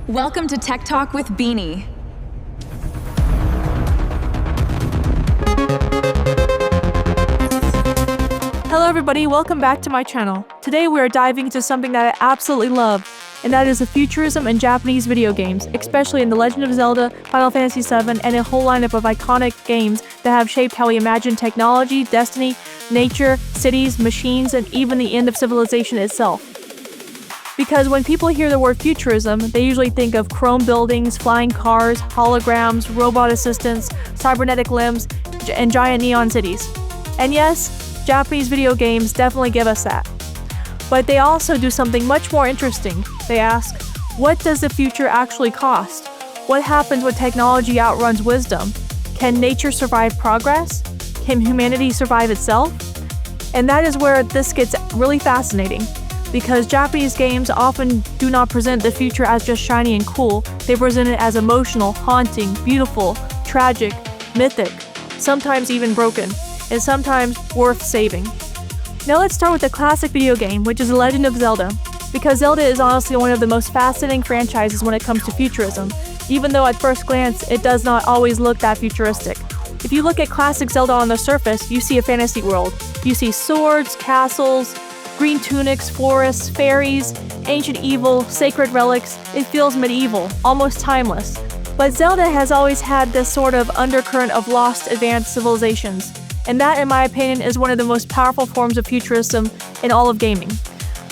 Welcome to Tech Talk with Beanie. Hello everybody, welcome back to my channel. Today we are diving into something that I absolutely love, and that is the futurism in Japanese video games, especially in The Legend of Zelda, Final Fantasy VII, and a whole lineup of iconic games that have shaped how we imagine technology, destiny, nature, cities, machines, and even the end of civilization itself. Because when people hear the word futurism, they usually think of chrome buildings, flying cars, holograms, robot assistants, cybernetic limbs, and giant neon cities. And yes, Japanese video games definitely give us that. But they also do something much more interesting. They ask, what does the future actually cost? What happens when technology outruns wisdom? Can nature survive progress? Can humanity survive itself? And that is where this gets really fascinating. Because Japanese games often do not present the future as just shiny and cool, they present it as emotional, haunting, beautiful, tragic, mythic, sometimes even broken, and sometimes worth saving. Now let's start with the classic video game, which is The Legend of Zelda, because Zelda is honestly one of the most fascinating franchises when it comes to futurism, even though at first glance it does not always look that futuristic. If you look at classic Zelda on the surface, you see a fantasy world. You see swords, castles, green tunics, forests, fairies, ancient evil, sacred relics. It feels medieval, almost timeless. But Zelda has always had this sort of undercurrent of lost advanced civilizations, and that, in my opinion, is one of the most powerful forms of futurism in all of gaming.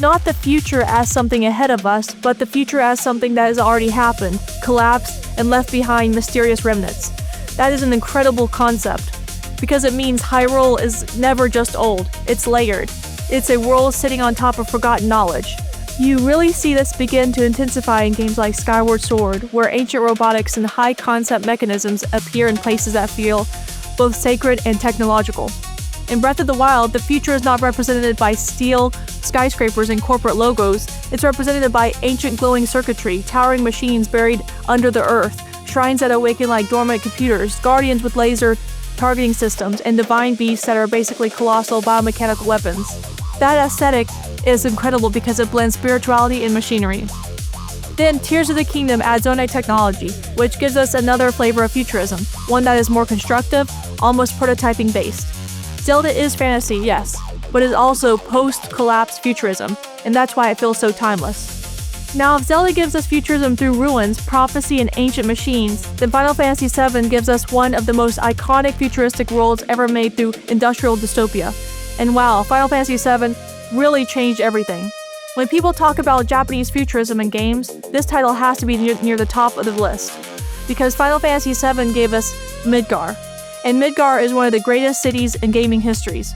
Not the future as something ahead of us, but the future as something that has already happened, collapsed, and left behind mysterious remnants. That is an incredible concept, because it means Hyrule is never just old, it's layered. It's a world sitting on top of forgotten knowledge. You really see this begin to intensify in games like Skyward Sword, where ancient robotics and high-concept mechanisms appear in places that feel both sacred and technological. In Breath of the Wild, the future is not represented by steel, skyscrapers, and corporate logos. It's represented by ancient glowing circuitry, towering machines buried under the earth, shrines that awaken like dormant computers, guardians with laser targeting systems, and divine beasts that are basically colossal biomechanical weapons. That aesthetic is incredible because it blends spirituality and machinery. Then, Tears of the Kingdom adds Zonai technology, which gives us another flavor of futurism, one that is more constructive, almost prototyping based. Zelda is fantasy, yes, but is also post-collapse futurism, and that's why it feels so timeless. Now, if Zelda gives us futurism through ruins, prophecy, and ancient machines, then Final Fantasy VII gives us one of the most iconic futuristic worlds ever made through industrial dystopia. And wow, Final Fantasy VII really changed everything. When people talk about Japanese futurism in games, this title has to be near the top of the list. Because Final Fantasy VII gave us Midgar. And Midgar is one of the greatest cities in gaming histories.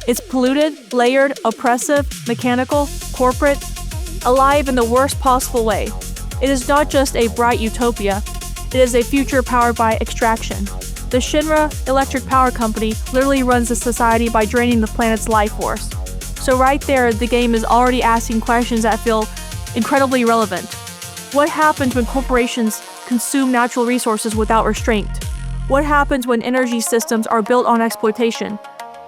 It's polluted, layered, oppressive, mechanical, corporate, alive in the worst possible way. It is not just a bright utopia, it is a future powered by extraction. The Shinra Electric Power Company literally runs the society by draining the planet's life force. So right there, the game is already asking questions that feel incredibly relevant. What happens when corporations consume natural resources without restraint? What happens when energy systems are built on exploitation?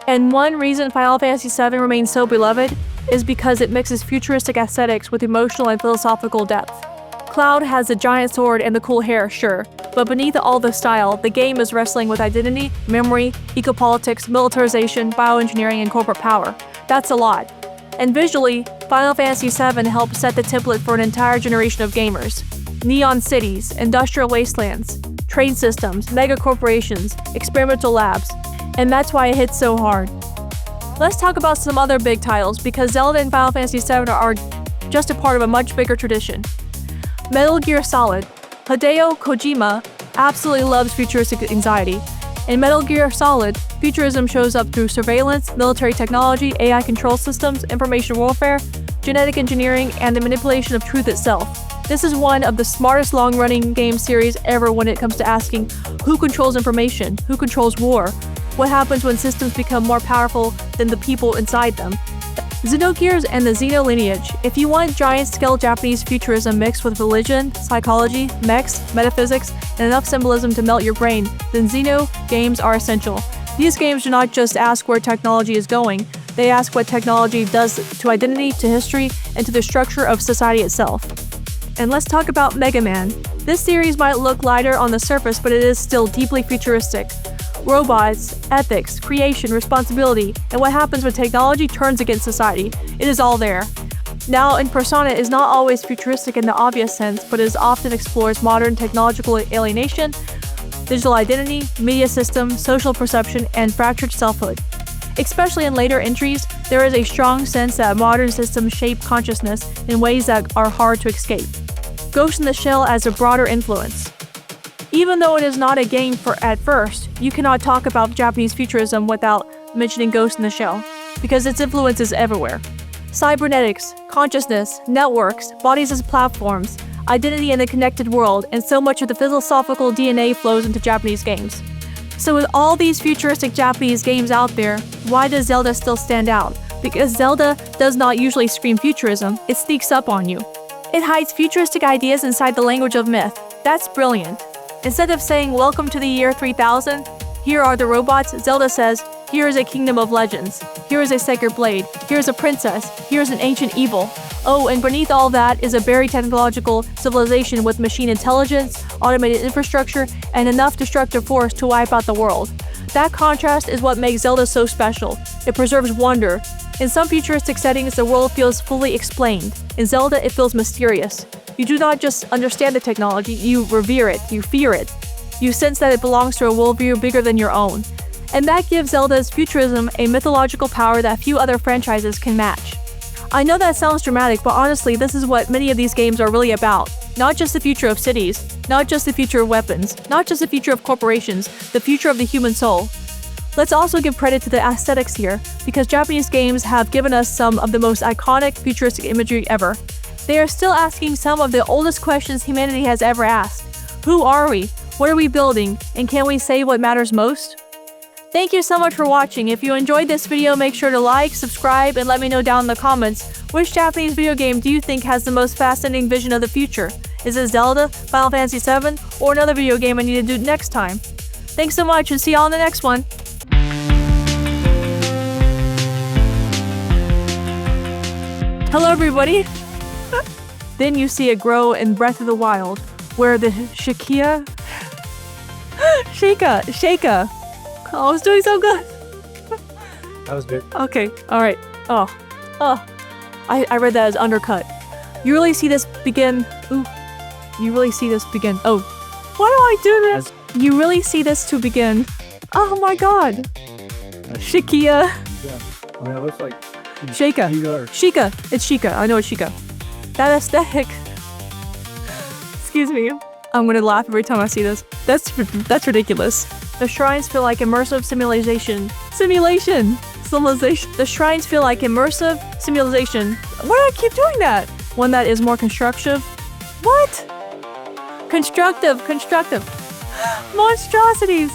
And one reason Final Fantasy VII remains so beloved is because it mixes futuristic aesthetics with emotional and philosophical depth. Cloud has the giant sword and the cool hair, sure, but beneath all the style, the game is wrestling with identity, memory, ecopolitics, militarization, bioengineering, and corporate power. That's a lot. And visually, Final Fantasy VII helped set the template for an entire generation of gamers. Neon cities, industrial wastelands, train systems, mega corporations, experimental labs, and that's why it hits so hard. Let's talk about some other big titles, because Zelda and Final Fantasy VII are just a part of a much bigger tradition. Metal Gear Solid. Hideo Kojima absolutely loves futuristic anxiety. In Metal Gear Solid, futurism shows up through surveillance, military technology, AI control systems, information warfare, genetic engineering, and the manipulation of truth itself. This is one of the smartest long-running game series ever when it comes to asking who controls information, who controls war, what happens when systems become more powerful than the people inside them. Xenogears and the Xeno lineage. If you want giant-scale Japanese futurism mixed with religion, psychology, mechs, metaphysics, and enough symbolism to melt your brain, then Xeno games are essential. These games do not just ask where technology is going, they ask what technology does to identity, to history, and to the structure of society itself. And let's talk about Mega Man. This series might look lighter on the surface, but it is still deeply futuristic. Robots, ethics, creation, responsibility, and what happens when technology turns against society. It is all there. Now, in Persona is not always futuristic in the obvious sense, but it often explores modern technological alienation, digital identity, media system, social perception, and fractured selfhood. Especially in later entries, there is a strong sense that modern systems shape consciousness in ways that are hard to escape. Ghost in the Shell as a broader influence. Even though it is not a game at first, you cannot talk about Japanese futurism without mentioning Ghost in the Shell, because its influence is everywhere. Cybernetics, consciousness, networks, bodies as platforms, identity in a connected world, and so much of the philosophical DNA flows into Japanese games. So with all these futuristic Japanese games out there, why does Zelda still stand out? Because Zelda does not usually scream futurism, it sneaks up on you. It hides futuristic ideas inside the language of myth. That's brilliant. Instead of saying, "Welcome to the year 3000, here are the robots," Zelda says, "Here is a kingdom of legends. Here is a sacred blade. Here is a princess. Here is an ancient evil. Oh, and beneath all that is a very technological civilization with machine intelligence, automated infrastructure, and enough destructive force to wipe out the world." That contrast is what makes Zelda so special. It preserves wonder. In some futuristic settings, the world feels fully explained. In Zelda, it feels mysterious. You do not just understand the technology, you revere it, you fear it. You sense that it belongs to a worldview bigger than your own. And that gives Zelda's futurism a mythological power that few other franchises can match. I know that sounds dramatic, but honestly, this is what many of these games are really about. Not just the future of cities, not just the future of weapons, not just the future of corporations, the future of the human soul. Let's also give credit to the aesthetics here, because Japanese games have given us some of the most iconic futuristic imagery ever. They are still asking some of the oldest questions humanity has ever asked. Who are we? What are we building? And can we say what matters most? Thank you so much for watching. If you enjoyed this video, make sure to like, subscribe, and let me know down in the comments, which Japanese video game do you think has the most fascinating vision of the future? Is it Zelda, Final Fantasy VII, or another video game I need to do next time? Thanks so much, and see y'all in the next one. Hello everybody! Then you see it grow in Breath of the Wild, where the Shika. Oh, I was doing so good. That was good. Okay, alright. I read that as undercut. You really see this begin. Ooh. You really see this begin. Oh. Why do I do this? You really see this to begin. Oh my god. Shikia. Yeah. I mean, it looks like Shika. Shika. It's Shika. I know it's Shika. That aesthetic. Excuse me. I'm gonna laugh every time I see this. That's ridiculous. The shrines feel like immersive simulation. The shrines feel like immersive simulation. Why do I keep doing that? One that is more constructive. What? Constructive. Monstrosities.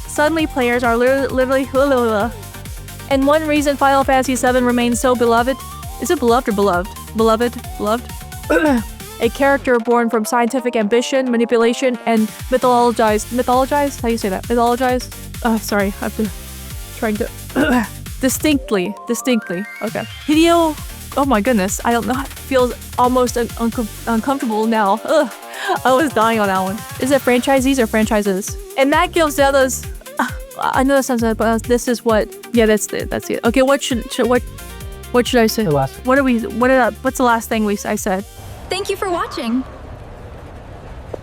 Suddenly players are literally. And one reason Final Fantasy VII remains so beloved. Is it beloved or beloved? Beloved? A character born from scientific ambition, manipulation, and mythologized? How do you say that? Mythologized? Sorry, I have to... Trying to... distinctly. Okay. Hideo... Oh my goodness, I don't know. It feels almost uncomfortable now. Ugh. I was dying on that one. Is it franchisees or franchises? And that gives Zelda's... I know that sounds bad, but this is what... Yeah, that's it. Okay, what should I say? The last. What's the last thing I said? Thank you for watching.